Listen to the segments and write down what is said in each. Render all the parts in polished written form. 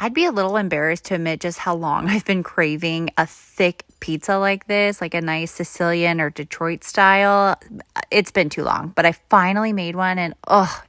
I'd be a little embarrassed to admit just how long I've been craving a thick pizza like this, like a nice Sicilian or Detroit style. It's been too long, but I finally made one and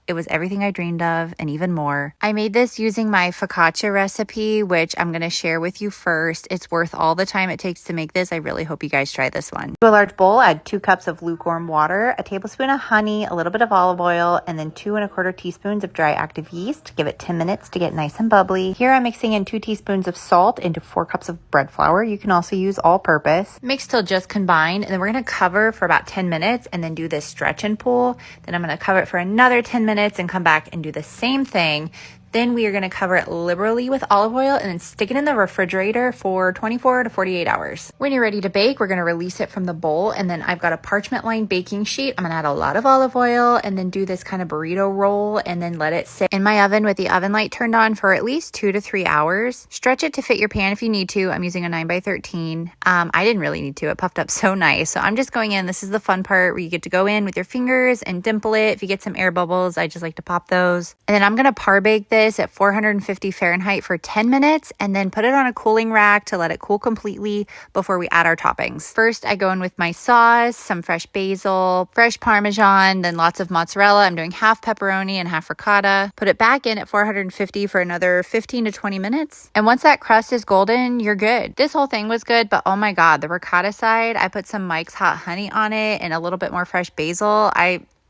it was everything I dreamed of and even more. I made this using my focaccia recipe, which I'm going to share with you first. It's worth all the time it takes to make this. I really hope you guys try this one. To a large bowl, add 2 cups of lukewarm water, a tablespoon of honey, a little bit of olive oil, and then 2 1/4 teaspoons of dry active yeast. Give it 10 minutes to get nice and bubbly. Here I'm mixing in 2 teaspoons of salt into 4 cups of bread flour. You can also use all-purpose. Mix till just combined, and then we're going to cover for about 10 minutes and then do this stretch and pull. Then I'm going to cover it for another 10 minutes and come back and do the same thing. Then we are going to cover it liberally with olive oil and then stick it in the refrigerator for 24 to 48 hours. When you're ready to bake, we're going to release it from the bowl. And then I've got a parchment lined baking sheet. I'm going to add a lot of olive oil and then do this kind of burrito roll and then let it sit in my oven with the oven light turned on for at least 2 to 3 hours. Stretch it to fit your pan if you need to. I'm using a 9x13. I didn't really need to. It puffed up so nice. So I'm just going in. This is the fun part where you get to go in with your fingers and dimple it. If you get some air bubbles, I just like to pop those. And then I'm going to par bake this at 450 Fahrenheit for 10 minutes and then put it on a cooling rack to let it cool completely before we add our toppings. First, I go in with my sauce, some fresh basil, fresh Parmesan, then lots of mozzarella. I'm doing half pepperoni and half ricotta. Put it back in at 450 for another 15 to 20 minutes. And once that crust is golden, you're good. This whole thing was good, but oh my God, the ricotta side, I put some Mike's Hot Honey on it and a little bit more fresh basil.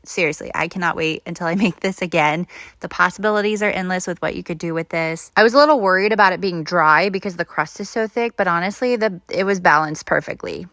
Seriously, I cannot wait until I make this again. The possibilities are endless with what you could do with this. I was a little worried about it being dry because the crust is so thick, but honestly, it was balanced perfectly.